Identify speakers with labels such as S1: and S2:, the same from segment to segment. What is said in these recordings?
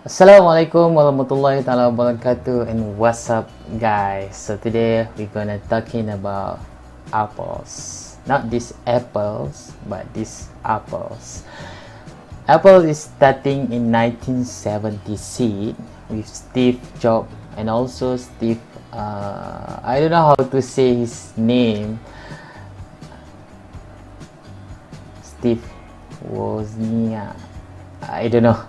S1: Assalamualaikum warahmatullahi taala wabarakatuh, and what's up guys? So today we're gonna talking about apples. Not these apples, but these apples. Apple is starting in 1976 with Steve Jobs and also Steve. I don't know how to say his name. Steve Wozniak. I don't know.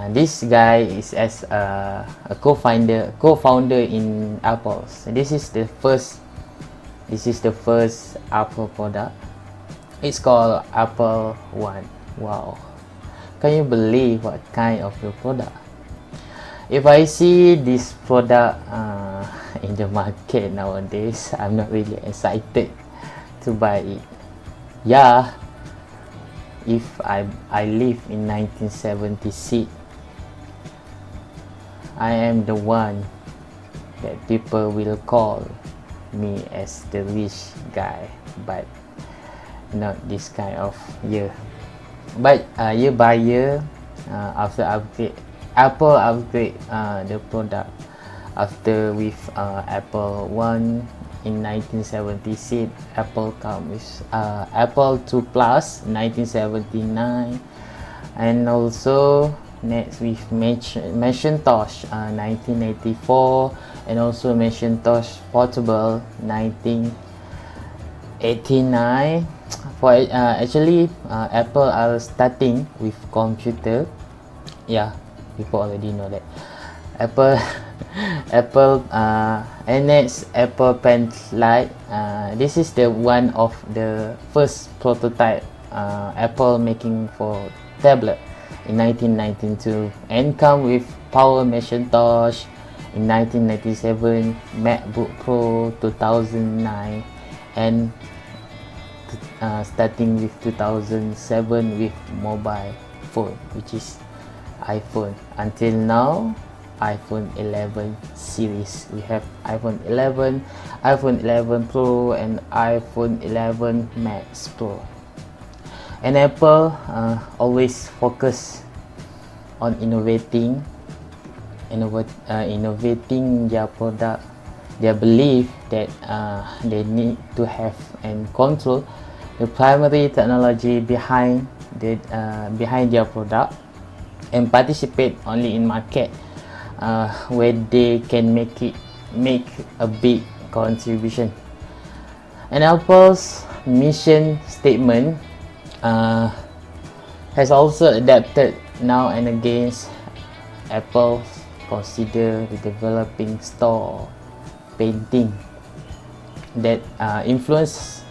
S1: This guy is as a co-founder in Apple. So this is the first Apple product. It's called Apple One. Wow, can you believe what kind of the product? If I see this product in the market nowadays, I'm not really excited to buy it. Yeah, if I live in 1976, I am the one that people will call me as the rich guy, but not this kind of year. But year by year, after upgrade, Apple upgrade the product. After with Apple One in 1976, Apple come with Apple 2 Plus 1979, and also next with Macintosh 1984, and also Macintosh Portable 1989. For actually Apple are starting with computer. Yeah, people already know that Apple Apple NX Apple Pen Lite. This is the one of the first prototype Apple making for tablet in 1992, and come with Power Macintosh in 1997, MacBook Pro 2009, and starting with 2007 with mobile phone, which is iPhone. Until now, iPhone 11 series. We have iPhone 11, iPhone 11 Pro, and iPhone 11 Max Pro. And Apple always focus on innovating their product. They believe that they need to have and control the primary technology behind their product, and participate only in market where they can make a big contribution. And Apple's mission statement has also adapted now and again. Apple consider the developing store painting that influence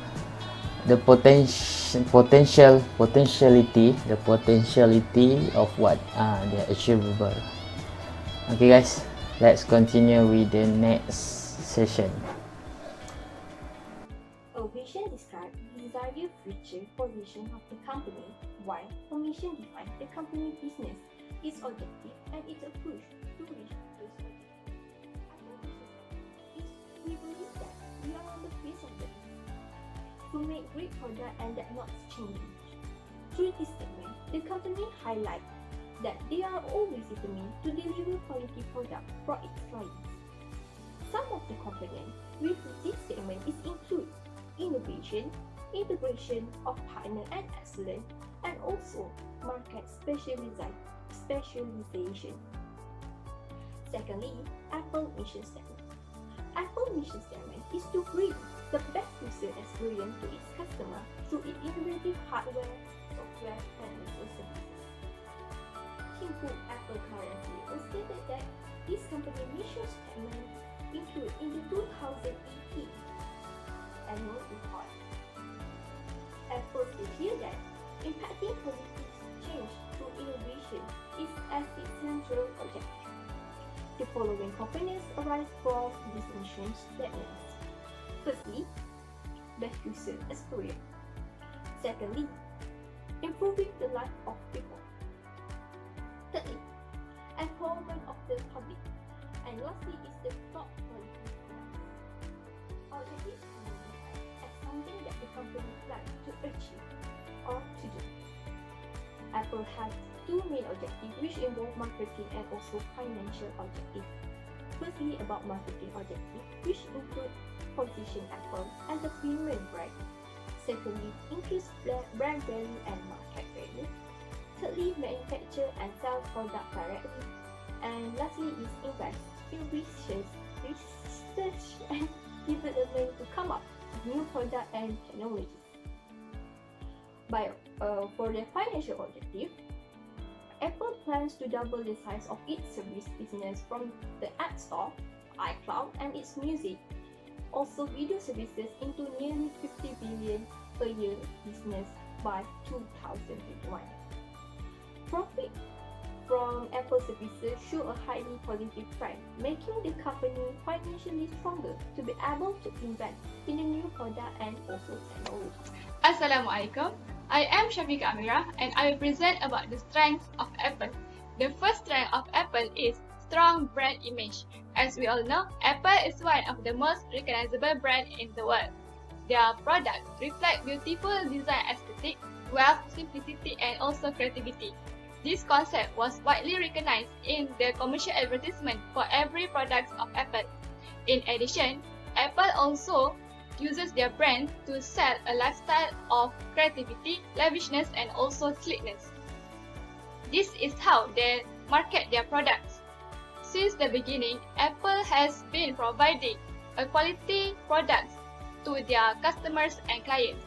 S1: the potentiality of what they are achievable. Okay guys, let's continue with the next session.
S2: A vision describes the desired future position of the company, while a mission defines the company business, its objective, and its approach to reach those objectives. Our vision is we believe that we are on the face of the earth to make great product and that not changing. Through this statement, the company highlights that they are always determined to deliver quality product for its clients. Some of the components with this statement is include innovation, integration of partner and excellence, and also market specialization. Secondly, Apple mission statement. Apple mission statement is to bring the best user experience to its customer through its innovative hardware, software, and also services. Tim Cook Apple currency was stated that this company mission statement included in the 2018 annual report. Apple stated here that impacting positive change through innovation is as its central objective. The following components arise from these mission statements. Firstly, best user experience. Secondly, improving the life of people. Thirdly, empowerment of the public. And lastly is the top quality products. Objectives can be defined as something that the company plans to achieve or to do. Apple has two main objectives which involve marketing and also financial objectives. Firstly, about marketing objectives, which include position Apple as a premium brand. Secondly, increase brand value and market value. Thirdly, manufacture and sell product directly. And lastly is invest in research and development to come up with new product and technologies. For the financial objective, Apple plans to double the size of its service business from the App Store, iCloud, and its music, also video services into nearly 50 billion per year business by 2021. Profit from Apple services show a highly positive trend, making the company financially stronger to be able to invest in a new product and also technology.
S3: Assalamualaikum. I am Shafika Amira and I will present about the strengths of Apple. The first strength of Apple is strong brand image. As we all know, Apple is one of the most recognizable brands in the world. Their products reflect beautiful design aesthetic, wealth, simplicity, and also creativity. This concept was widely recognized in the commercial advertisement for every product of Apple. In addition, Apple also uses their brand to sell a lifestyle of creativity, lavishness, and also sleekness. This is how they market their products. Since the beginning, Apple has been providing a quality products to their customers and clients.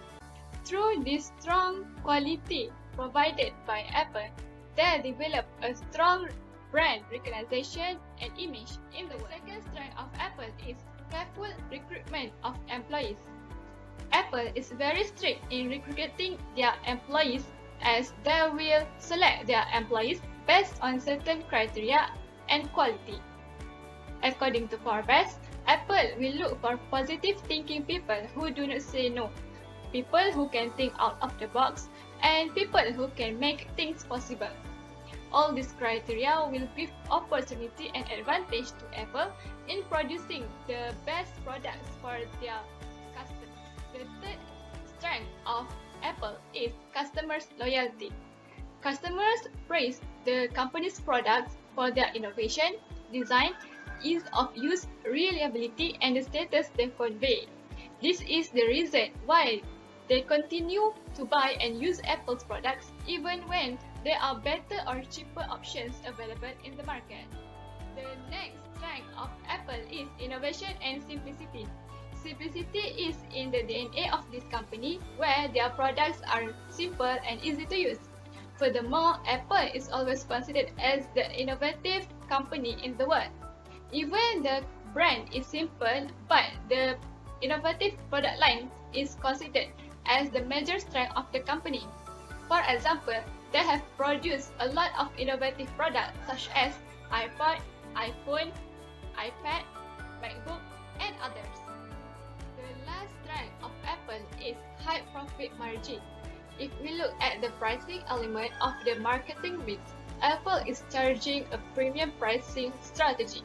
S3: Through this strong quality provided by Apple, they develop a strong brand recognition and image in the world. The second strength of Apple is careful recruitment of employees. Apple is very strict in recruiting their employees as they will select their employees based on certain criteria and quality. According to Forbes, Apple will look for positive thinking people who do not say no, people who can think out of the box, and people who can make things possible. All these criteria will give opportunity and advantage to Apple in producing the best products for their customers. The third strength of Apple is customers' loyalty. Customers praise the company's products for their innovation, design, ease of use, reliability, and the status they convey. This is the reason why they continue to buy and use Apple's products even when there are better or cheaper options available in the market. The next strength of Apple is innovation and simplicity. Simplicity is in the DNA of this company, where their products are simple and easy to use. Furthermore, Apple is always considered as the innovative company in the world. Even the brand is simple, but the innovative product line is considered as the major strength of the company. For example, they have produced a lot of innovative products such as iPod, iPhone, iPad, MacBook, and others. The last strength of Apple is high profit margin. If we look at the pricing element of the marketing mix, Apple is charging a premium pricing strategy.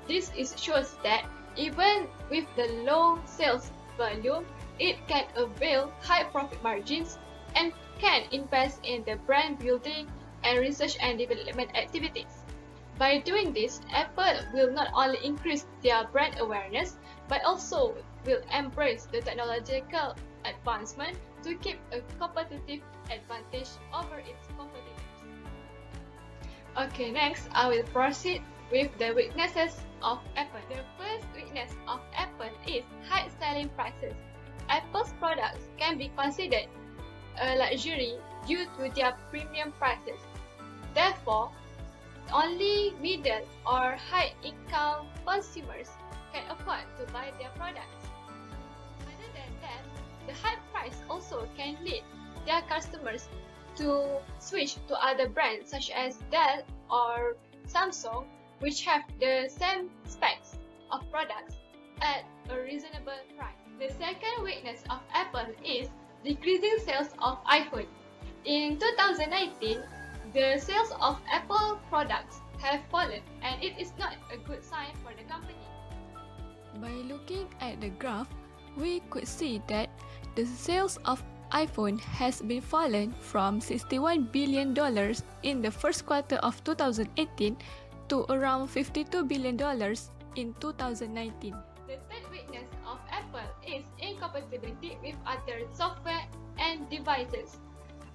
S3: This shows that even with the low sales volume, it can avail high profit margins and can invest in the brand building and research and development activities. By doing this, Apple will not only increase their brand awareness, but also will embrace the technological advancement to keep a competitive advantage over its competitors. Okay, next I will proceed with the weaknesses of Apple. The first weakness of Apple is high selling prices. Apple's products can be considered a luxury due to their premium prices. Therefore, only middle or high-income consumers can afford to buy their products. Other than that, the high price also can lead their customers to switch to other brands such as Dell or Samsung, which have the same specs of products at a reasonable price. The second weakness of Apple is decreasing sales of iPhone. In 2019, the sales of Apple products have fallen, and it is not a good sign for the company.
S4: By looking at the graph, we could see that the sales of iPhone has been fallen from $61 billion in the first quarter of 2018 to around $52 billion in 2019.
S3: The third weakness of Apple is incompatibility with other software and devices.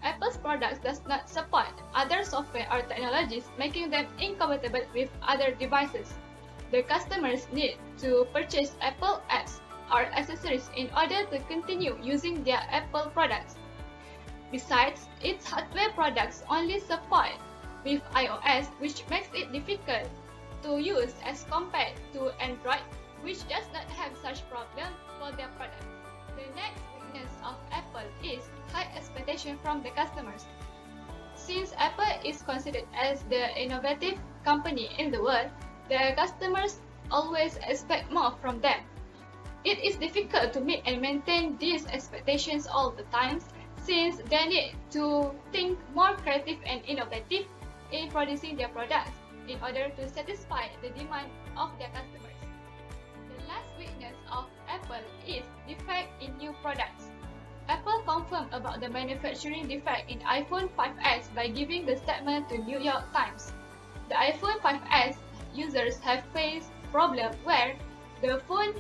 S3: Apple's products does not support other software or technologies, making them incompatible with other devices. The customers need to purchase Apple apps or accessories in order to continue using their Apple products. Besides, its hardware products only support with iOS, which makes it difficult to use as compared to Android, which does not have such problem for their products. The next weakness of Apple is high expectation from the customers. Since Apple is considered as the innovative company in the world, their customers always expect more from them. It is difficult to meet and maintain these expectations all the time, since they need to think more creative and innovative in producing their products in order to satisfy the demand of their customers. The last weakness of Apple is defect in new products. Apple confirmed about the manufacturing defect in iPhone 5s by giving the statement to New York Times. The iPhone 5s users have faced problems where the phone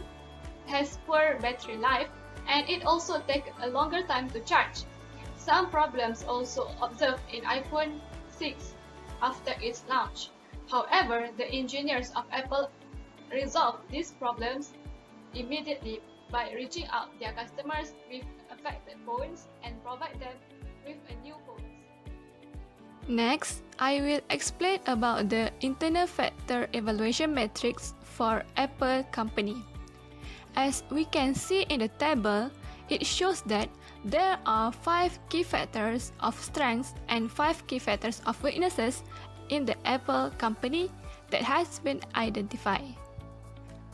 S3: has poor battery life and it also takes a longer time to charge. Some problems also observed in iPhone 6 after its launch. However, the engineers of Apple resolved these problems immediately by reaching out their customers with affected phones and provide them with a new phones.
S4: Next, I will explain about the internal factor evaluation matrix for Apple company. As we can see in the table, it shows that there are 5 key factors of strengths and 5 key factors of weaknesses in the Apple company that has been identified.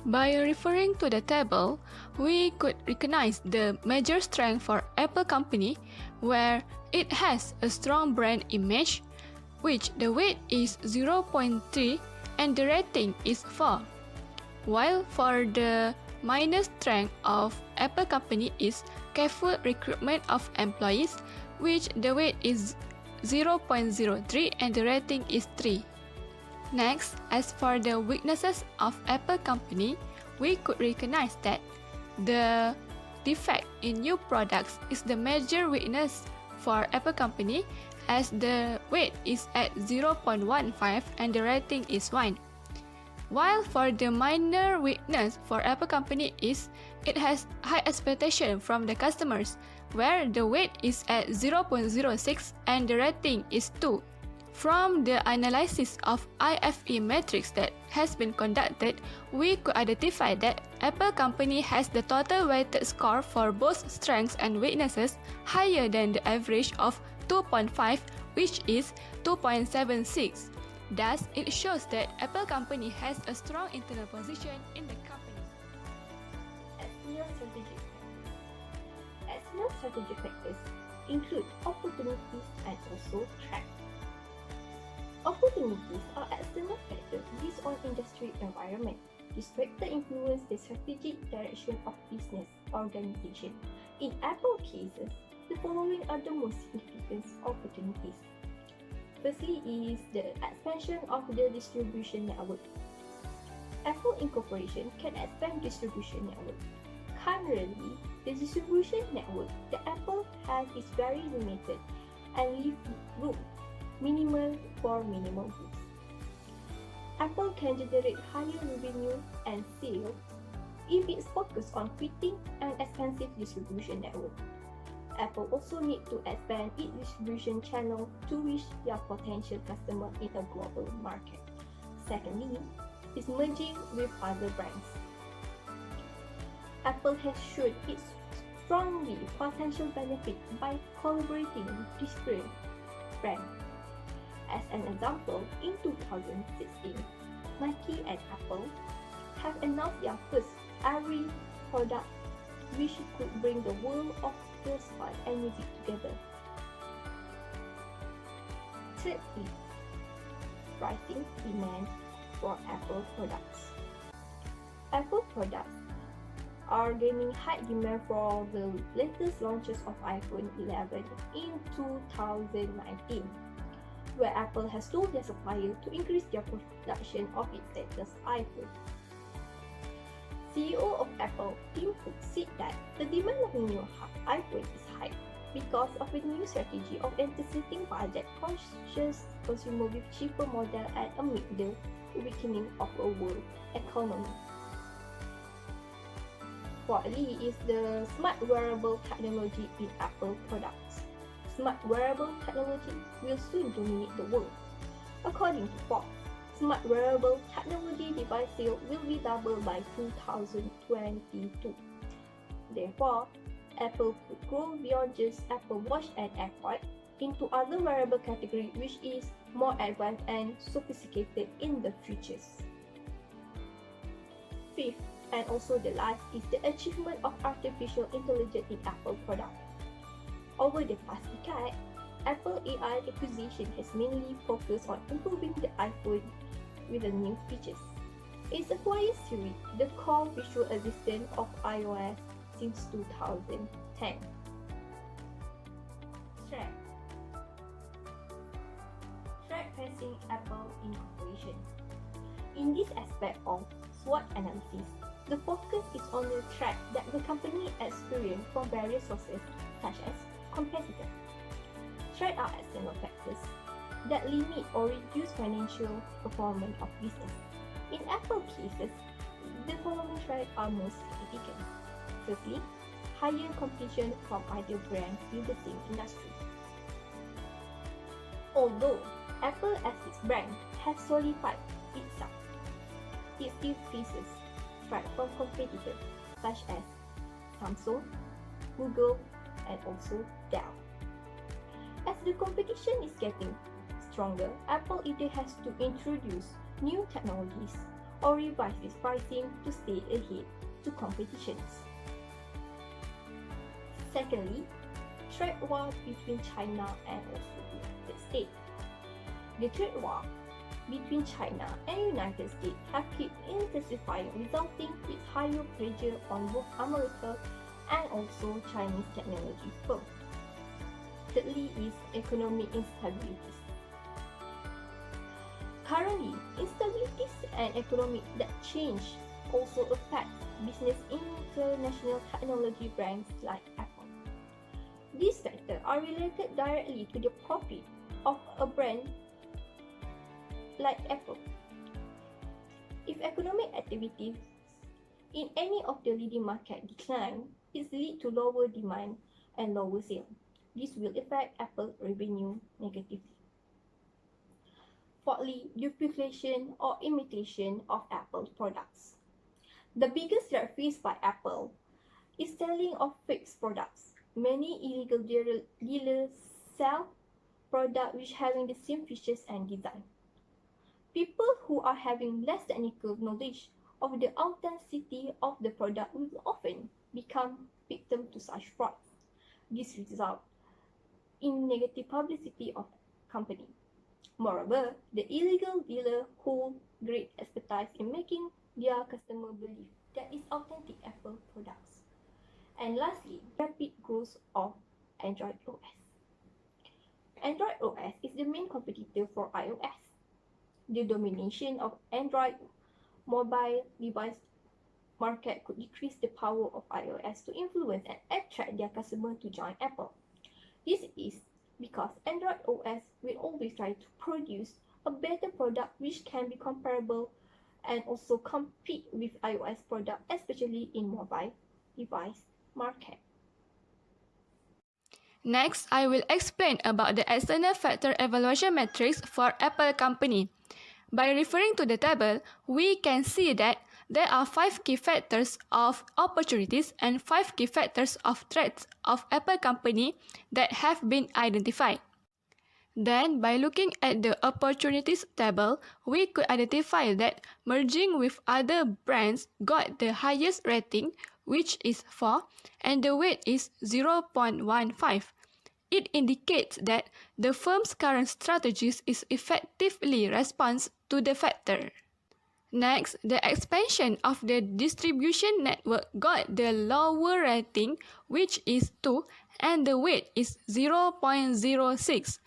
S4: By referring to the table, we could recognize the major strength for Apple company where it has a strong brand image, which the weight is 0.3 and the rating is 4. While for the minor strength of Apple company is careful recruitment of employees, which the weight is 0.03 and the rating is 3. Next, as for the weaknesses of Apple company, we could recognize that the defect in new products is the major weakness for Apple company, as the weight is at 0.15 and the rating is 1. While for the minor weakness for Apple company is it has high expectation from the customers, where the weight is at 0.06 and the rating is 2. From the analysis of IFE matrix that has been conducted, we could identify that Apple company has the total weighted score for both strengths and weaknesses higher than the average of 2.5, which is 2.76. Thus, it shows that Apple company has a strong internal position in the company.
S2: External strategic factors. External strategic factors include opportunities and also threats. Opportunities are external factors based on industry environment. These factors influence the strategic direction of business organization. In Apple cases, the following are the most significant opportunities. Firstly is the expansion of the distribution network. Apple Incorporation can expand distribution network. Currently, the distribution network that Apple has is very limited and leave room minimal for minimal goods. Apple can generate higher revenue and sales if it's focused on fitting an expensive distribution network. Apple also needs to expand its distribution channel to reach their potential customer in a global market. Secondly, is merging with other brands. Apple has shown its strongly potential benefit by collaborating with different brands. As an example, in 2016, Nike and Apple have announced their first ARRI product, which could bring the world of sport and music together. Thirdly, rising demand for Apple products. Apple products are gaining high demand for the latest launches of iPhone 11 in 2019, where Apple has told their supplier to increase their production of its latest iPhone. CEO of Apple, Tim Cook, said that the demand of a new iPhone is high because of a new strategy of anticipating budget-conscious consumers with cheaper model and amid the weakening of a world economy. What is the smart wearable technology in Apple products? Smart wearable technology will soon dominate the world. According to Forbes, smart wearable technology device sales will be doubled by 2022. Therefore, Apple could grow beyond just Apple Watch and AirPods into other wearable category which is more advanced and sophisticated in the futures. Fifth, and also the last, is the achievement of artificial intelligence in Apple products. Over the past decade, Apple AI acquisition has mainly focused on improving the iPhone with the new features. It's acquired Siri, the core visual assistant of iOS since 2010. Threat facing Apple Incorporation. In this aspect of SWOT analysis, the focus is on the threat that the company experiences from various sources, such as competitors. Threats are external factors that limit or reduce financial performance of business. In Apple cases, the following threats are most significant. Firstly, higher competition from other brands in the same industry. Although Apple as its brand has solidified itself, it still faces threats from competitors such as Samsung, Google, and also Dell. As the competition is getting stronger, Apple either has to introduce new technologies or revise its pricing to stay ahead to competitions. Secondly, trade war between China and also the United States. The trade war between China and United States have kept intensifying, resulting with higher pressure on both America and also Chinese technology firms. Thirdly is economic instabilities. Currently, instabilities and economic that change also affect business in international technology brands like Apple. These factors are related directly to the profit of a brand like Apple. If economic activities in any of the leading markets decline, it leads to lower demand and lower sales. This will affect Apple revenue negatively. Fourthly, duplication or imitation of Apple products. The biggest threat faced by Apple is selling of fake products. Many illegal dealers sell products which having the same features and design. People who are having less technical knowledge of the authenticity of the product will often become victim to such fraud. This results in negative publicity of the company. Moreover, the illegal dealer hold great expertise in making their customer believe that it's authentic Apple products. And lastly, rapid growth of Android OS. Android OS is the main competitor for iOS. The domination of Android mobile device market could decrease the power of iOS to influence and attract their customers to join Apple. This is because Android OS will always try to produce a better product which can be comparable and also compete with iOS product, especially in mobile device market.
S4: Next, I will explain about the external factor evaluation matrix for Apple company. By referring to the table, we can see that there are 5 key factors of opportunities and 5 key factors of threats of Apple company that have been identified. Then, by looking at the opportunities table, we could identify that merging with other brands got the highest rating, which is 4, and the weight is 0.15. It indicates that the firm's current strategies is effectively response to the factor. Next, the expansion of the distribution network got the lower rating, which is 2, and the weight is 0.06.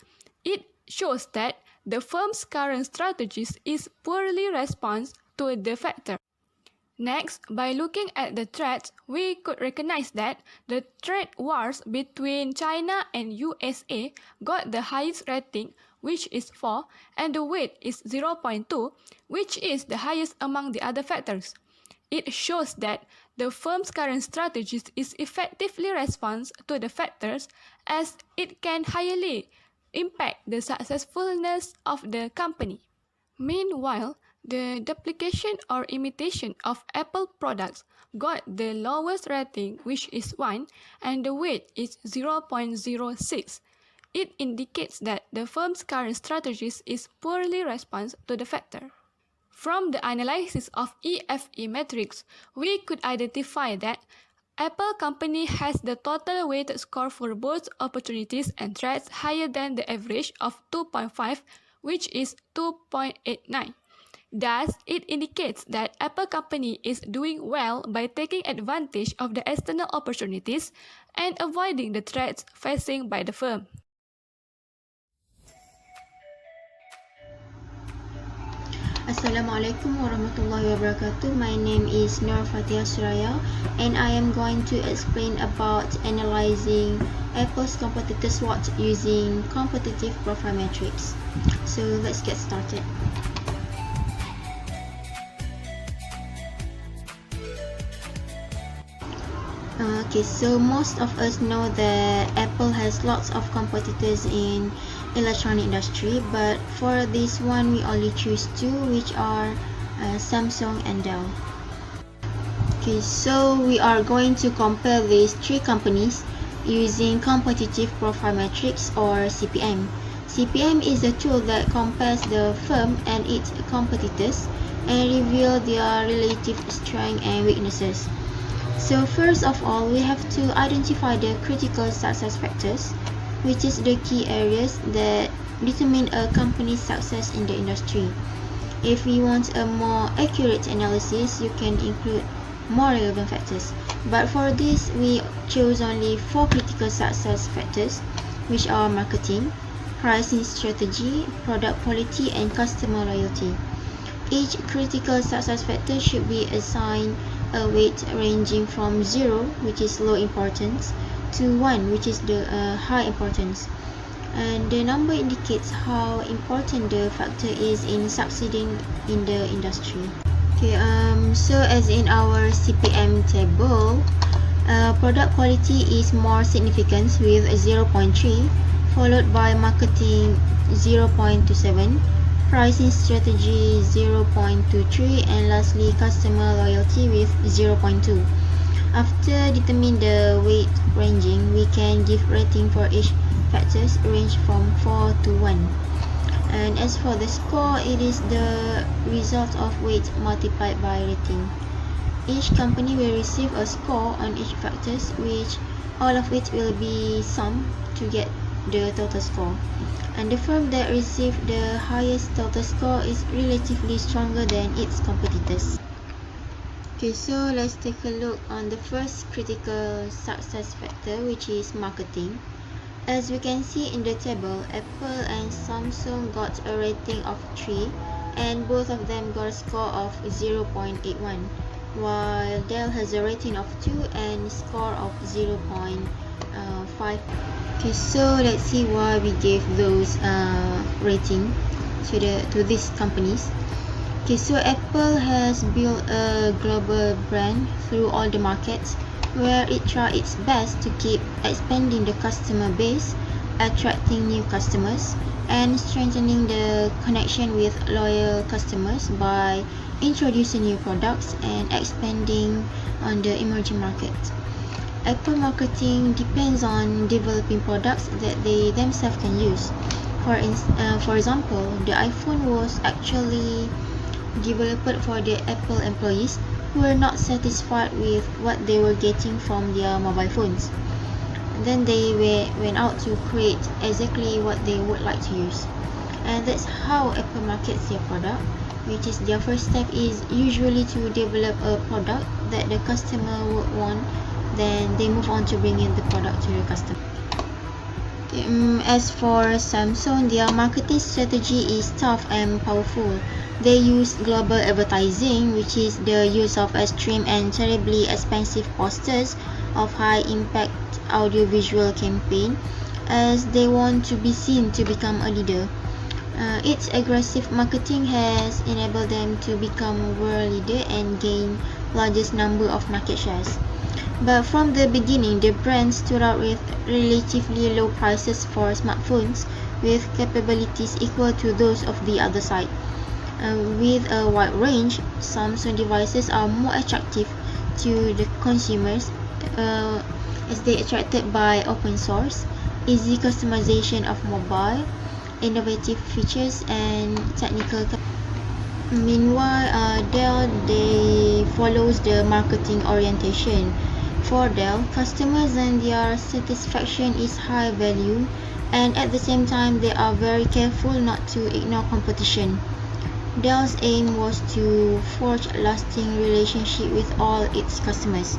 S4: It shows that the firm's current strategies is poorly response to the factor. Next, by looking at the threats, we could recognize that the trade wars between China and USA got the highest rating, which is 4, and the weight is 0.2, which is the highest among the other factors. It shows that the firm's current strategies is effectively response to the factors, as it can highly impact the successfulness of the company. Meanwhile, the duplication or imitation of Apple products got the lowest rating, which is 1, and the weight is 0.06. It indicates that the firm's current strategies is poorly response to the factor. From the analysis of EFE metrics, we could identify that Apple company has the total weighted score for both opportunities and threats higher than the average of 2.5, which is 2.89. Thus, it indicates that Apple company is doing well by taking advantage of the external opportunities and avoiding the threats facing by the firm.
S5: Assalamualaikum warahmatullahi wabarakatuh. My name is Nur Fatia Suraya, and I am going to explain about analyzing Apple's competitor SWOT using competitive profile metrics. So let's get started. Okay, so most of us know that Apple has lots of competitors in electronic industry, but for this one we only choose two, which are Samsung and Dell. Okay, so we are going to compare these three companies using competitive profile metrics or CPM. CPM is a tool that compares the firm and its competitors and reveal their relative strengths and weaknesses. So first of all, we have to identify the critical success factors, which is the key areas that determine a company's success in the industry. If we want a more accurate analysis, you can include more relevant factors. But for this, we chose only 4 critical success factors, which are marketing, pricing strategy, product quality, and customer loyalty. Each critical success factor should be assigned a weight ranging from 0, which is low importance, to 1, which is the high importance. And the number indicates how important the factor is in succeeding in the industry. Okay, so as in our CPM table, product quality is more significant with 0.3, followed by marketing 0.27, pricing strategy 0.23, and lastly customer loyalty with 0.2. After determining the weight ranging, we can give rating for each factors range from 4 to 1. And as for the score, it is the result of weight multiplied by rating. Each company will receive a score on each factors, which all of it will be summed to get the total score. And the firm that received the highest total score is relatively stronger than its competitors. Okay, so let's take a look on the first critical success factor, which is marketing. As we can see in the table, Apple and Samsung got a rating of 3, and both of them got a score of 0.81, while Dell has a rating of 2 and score of 0.5. Okay, so let's see why we gave those rating to these companies. Okay, so Apple has built a global brand through all the markets, where it tries its best to keep expanding the customer base, attracting new customers, and strengthening the connection with loyal customers by introducing new products and expanding on the emerging markets. Apple marketing depends on developing products that they themselves can use. For example, the iPhone was actually developed for the Apple employees who were not satisfied with what they were getting from their mobile phones. Then they went out to create exactly what they would like to use. And that's how Apple markets their product. which is their first step is usually to develop a product that the customer would want. Then they move on to bringing the product to the customer. As for Samsung, their marketing strategy is tough and powerful. They use global advertising, which is the use of extreme and terribly expensive posters of high-impact audiovisual campaign, as they want to be seen to become a leader. Its aggressive marketing has enabled them to become a world leader and gain largest number of market shares. But from the beginning, the brand stood out with relatively low prices for smartphones with capabilities equal to those of the other side. With a wide range, Samsung devices are more attractive to the consumers as they are attracted by open source, easy customization of mobile, innovative features and technical Meanwhile, Dell follows the marketing orientation. For Dell, customers and their satisfaction is high value, and at the same time they are very careful not to ignore competition. Dell's aim was to forge a lasting relationship with all its customers.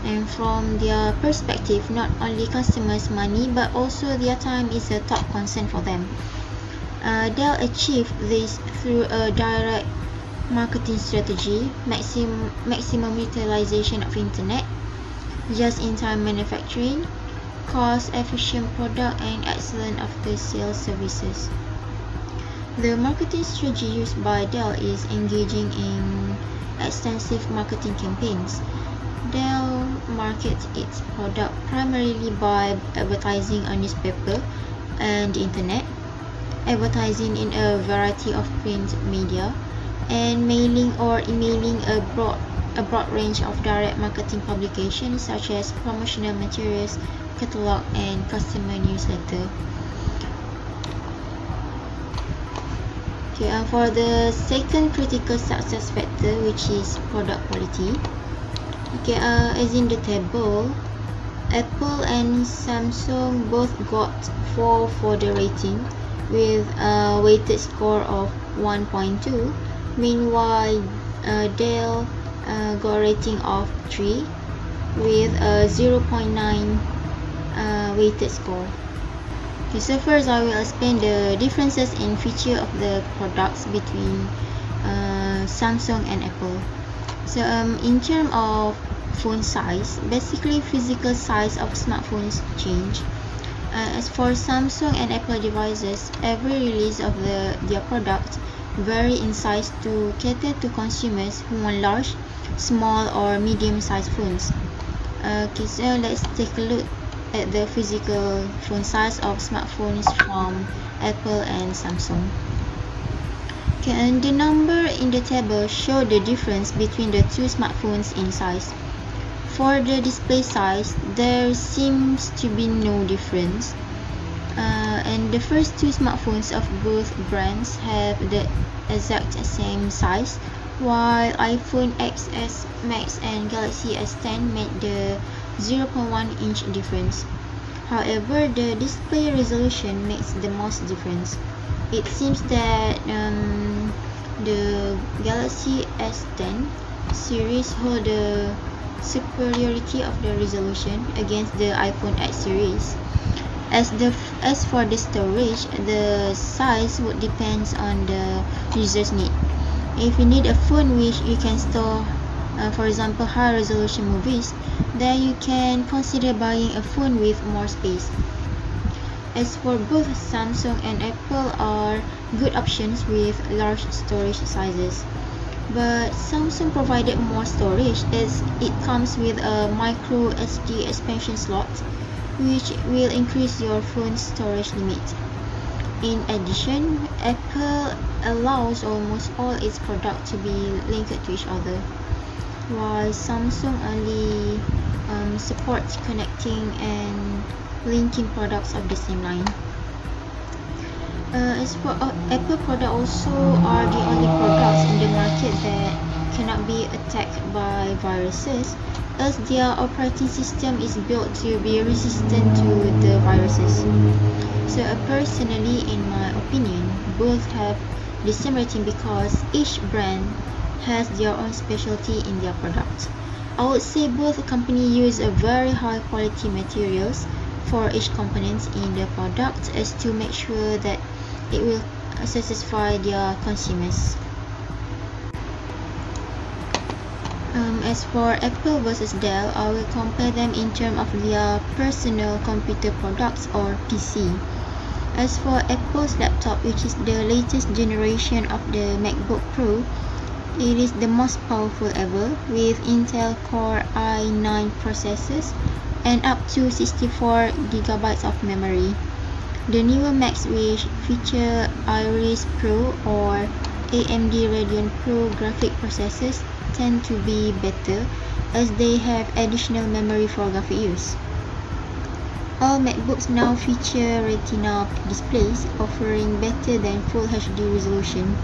S5: And from their perspective, not only customers' money but also their time is a top concern for them. Dell achieved this through a direct marketing strategy, maximum utilization of internet, just-in-time manufacturing, cost-efficient product and excellent after-sales services. The marketing strategy used by Dell is engaging in extensive marketing campaigns. Dell markets its product primarily by advertising on newspaper and the internet, advertising in a variety of print media, and mailing or emailing a broad range of direct marketing publications such as promotional materials, catalog, and customer newsletter. For the second critical success factor, which is product quality. As in the table, Apple and Samsung both got 4 for the rating with a weighted score of 1.2. Meanwhile, Dell got a rating of 3 with a 0.9 weighted score. So first I will explain the differences in feature of the products between Samsung and Apple. So in terms of phone size, basically physical size of smartphones change. As for Samsung and Apple devices, every release of their product vary in size to cater to consumers who want large, small or medium-sized phones. So let's take a look at the physical phone size of smartphones from Apple and Samsung. And the number in the table show the difference between the two smartphones in size. For the display size, there seems to be no difference. And the first two smartphones of both brands have the exact same size, while iPhone XS Max and Galaxy S10 made the 0.1 inch difference. However, the display resolution makes the most difference. It seems that the Galaxy S10 series hold the superiority of the resolution against the iPhone X series. As for the storage, the size would depend on the user's need. If you need a phone which you can store, for example, high resolution movies, then you can consider buying a phone with more space. As for both Samsung and Apple are good options with large storage sizes. But Samsung provided more storage as it comes with a micro SD expansion slot, which will increase your phone's storage limit. In addition, Apple allows almost all its products to be linked to each other, while Samsung only supports connecting and linking products of the same line. As for Apple products also are the only products in the market that cannot be attacked by viruses, as their operating system is built to be resistant to the viruses. So personally, in my opinion, both have the same rating because each brand has their own specialty in their product. I would say both companies use a very high quality materials for each component in the product as to make sure that it will satisfy their consumers. As for Apple versus Dell, I will compare them in terms of their personal computer products or PC. As for Apple's laptop, which is the latest generation of the MacBook Pro, it is the most powerful ever with Intel Core i9 processors and up to 64GB of memory. The newer Macs which feature Iris Pro or AMD Radeon Pro graphic processors tend to be better as they have additional memory for graphic use. All MacBooks now feature Retina displays, offering better than Full HD resolution.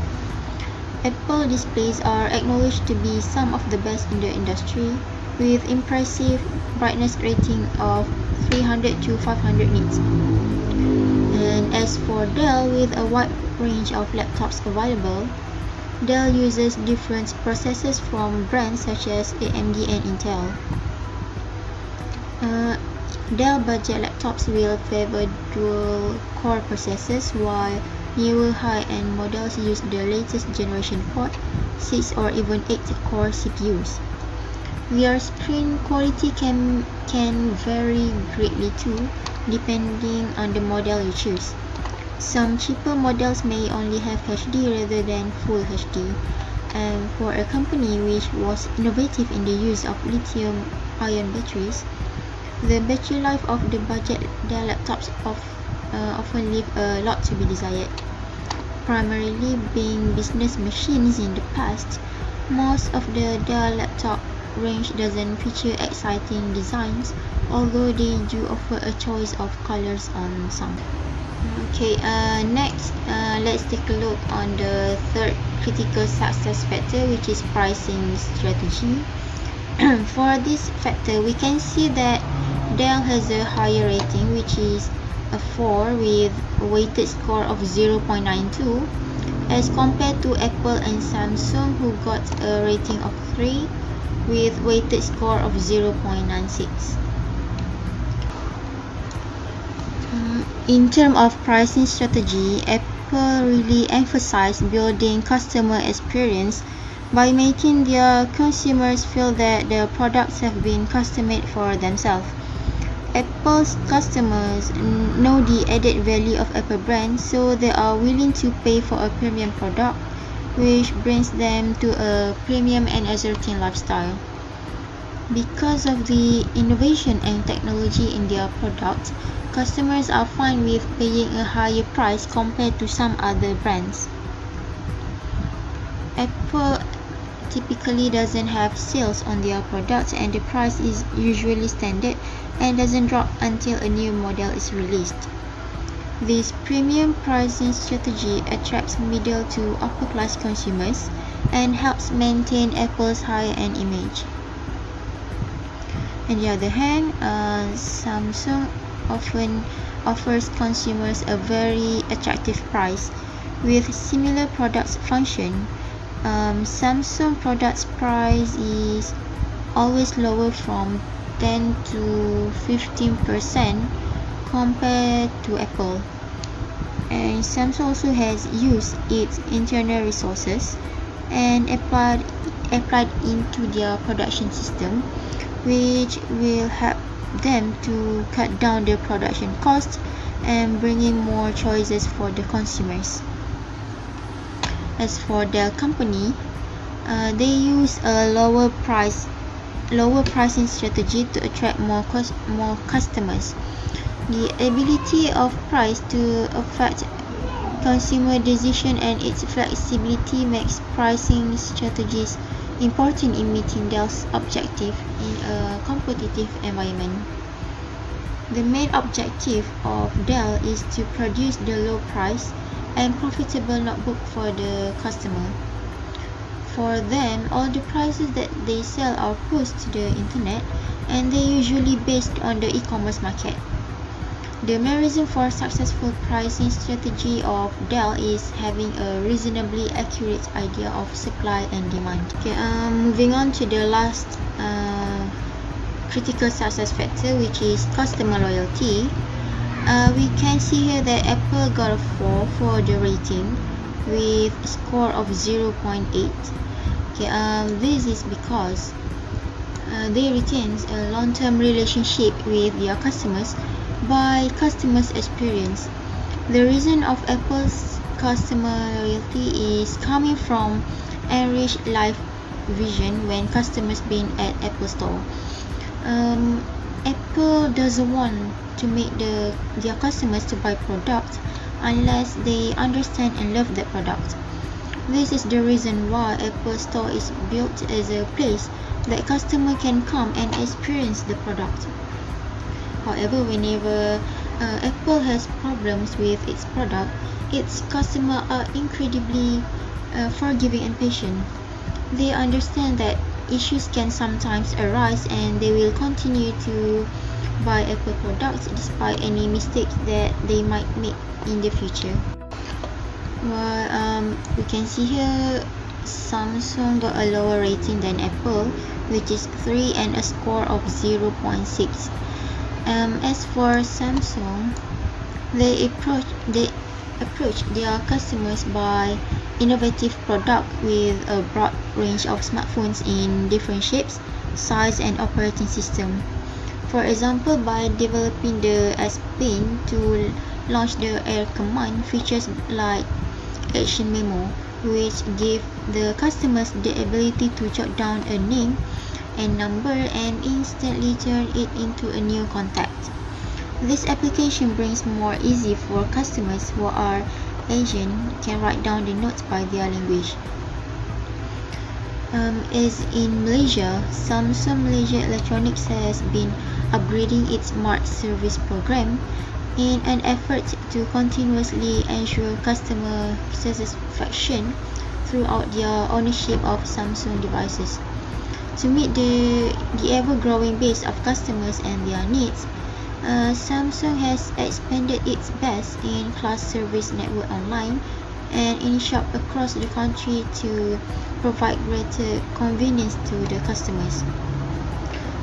S5: Apple displays are acknowledged to be some of the best in the industry, with impressive brightness rating of 300 to 500 nits. And as for Dell, with a wide range of laptops available, Dell uses different processors from brands such as AMD and Intel. Dell budget laptops will favor dual-core processors, while newer high-end models use the latest generation Quad, 6 or even 8-core CPUs. Their screen quality can vary greatly too, depending on the model you choose. Some cheaper models may only have HD rather than Full HD, and for a company which was innovative in the use of lithium-ion batteries, the battery life of the budget Dell laptops often leave a lot to be desired. Primarily being business machines in the past, most of the Dell laptop range doesn't feature exciting designs, although they do offer a choice of colors on some. Okay, next let's take a look on the third critical success factor, which is pricing strategy. For this factor, we can see that Dell has a higher rating, which is a 4 with a weighted score of 0.92, as compared to Apple and Samsung, who got a rating of 3 with weighted score of 0.96. In terms of pricing strategy, Apple really emphasized building customer experience by making their consumers feel that their products have been custom-made for themselves. Apple's customers know the added value of Apple brand, so they are willing to pay for a premium product, which brings them to a premium and asserting lifestyle. Because of the innovation and technology in their products, customers are fine with paying a higher price compared to some other brands. Apple typically doesn't have sales on their products, and the price is usually standard and doesn't drop until a new model is released. This premium pricing strategy attracts middle to upper class consumers and helps maintain Apple's high-end image. On the other hand, Samsung often offers consumers a very attractive price with similar product function. Samsung products price is always lower from 10 to 15% compared to Apple. And Samsung also has used its internal resources and applied into their production system, which will help them to cut down their production costs and bring in more choices for the consumers. As for Dell company, they use a lower pricing strategy to attract more customers. The ability of price to affect consumer decision and its flexibility makes pricing strategies important in meeting Dell's objective in a competitive environment. The main objective of Dell is to produce the low price and profitable notebook for the customer. For them, all the prices that they sell are posted to the internet, and they're usually based on the e-commerce market. The main reason for successful pricing strategy of Dell is having a reasonably accurate idea of supply and demand. Okay, moving on to the last critical success factor, which is customer loyalty. We can see here that Apple got a 4 for the rating with a score of 0.8. Okay, this is because they retain a long-term relationship with their customers by customers' experience. The reason of Apple's customer loyalty is coming from enriched life vision when customers been at Apple Store. Apple doesn't want to make their customers to buy products unless they understand and love that product. This is the reason why Apple Store is built as a place that customer can come and experience the product. However, whenever Apple has problems with its product, its customers are incredibly forgiving and patient. They understand that issues can sometimes arise, and they will continue to buy Apple products despite any mistakes that they might make in the future. Well, we can see here Samsung got a lower rating than Apple, which is 3 and a score of 0.6. As for Samsung, they approach their customers by innovative product with a broad range of smartphones in different shapes, size, and operating system. For example, by developing the S Pen to launch the Air Command features like Action Memo, which give the customers the ability to jot down a name and number and instantly turn it into a new contact. This application brings more easy for customers who are Asian can write down the notes by their language. As in Malaysia, Samsung Malaysia Electronics has been upgrading its Smart Service program in an effort to continuously ensure customer satisfaction throughout their ownership of Samsung devices. To meet the ever-growing base of customers and their needs, Samsung has expanded its best-in-class service network online and in shop across the country to provide greater convenience to the customers.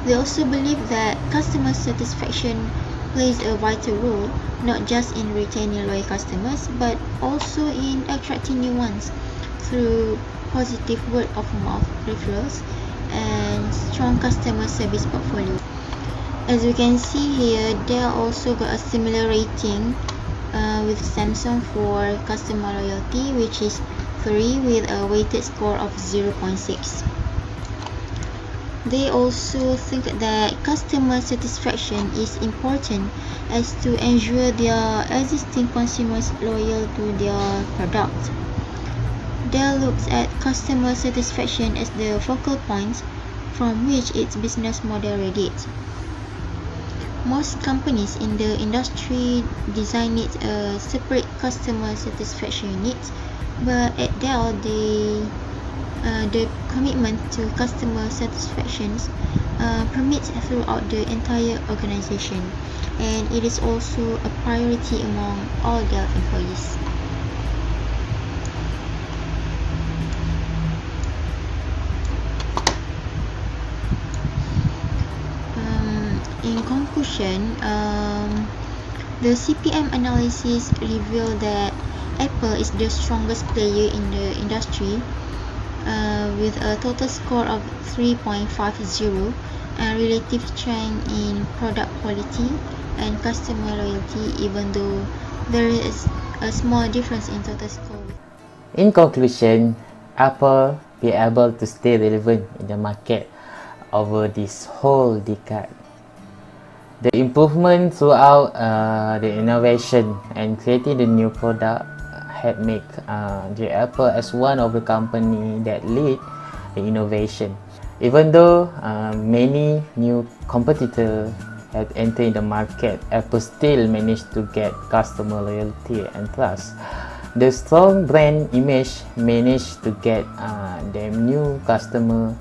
S5: They also believe that customer satisfaction plays a vital role not just in retaining loyal customers but also in attracting new ones through positive word-of-mouth referrals and strong customer service portfolio. As you can see here, Dell also got a similar rating with Samsung for customer loyalty, which is 3 with a weighted score of 0.6. They also think that customer satisfaction is important as to ensure their existing consumers loyal to their product. Dell looks at customer satisfaction as the focal point from which its business model radiates. Most companies in the industry designate a separate customer satisfaction unit, but at Dell, the commitment to customer satisfaction permeates throughout the entire organization, and it is also a priority among all Dell employees. In conclusion, the CPM analysis revealed that Apple is the strongest player in the industry with a total score of 3.50 and relative strength in product quality and customer loyalty, even though there is a small difference in total score.
S1: In conclusion, Apple be able to stay relevant in the market over this whole decade. The improvement throughout the innovation and creating the new product had made the Apple as one of the company that lead the innovation. Even though many new competitors had entered the market, Apple still managed to get customer loyalty and trust. The strong brand image managed to get them new customer,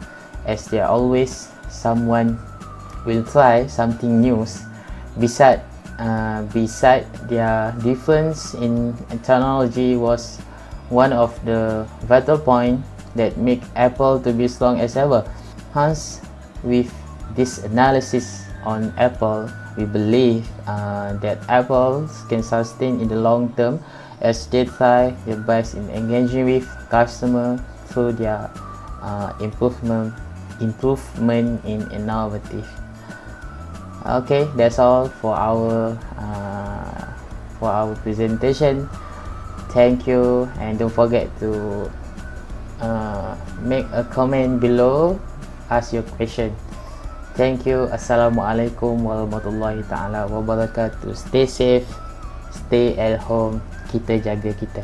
S1: as there always someone will try something new. Beside their difference in technology was one of the vital point that make Apple to be strong as ever. Hence, with this analysis on Apple, we believe that Apple can sustain in the long term as they try their best in engaging with customer through their improvement in innovative. Okay, that's all for our presentation. Thank you, and don't forget to make a comment below, ask your question. Thank you. Assalamualaikum warahmatullahi taala wabarakatuh. Stay safe, stay at home. Kita jaga kita.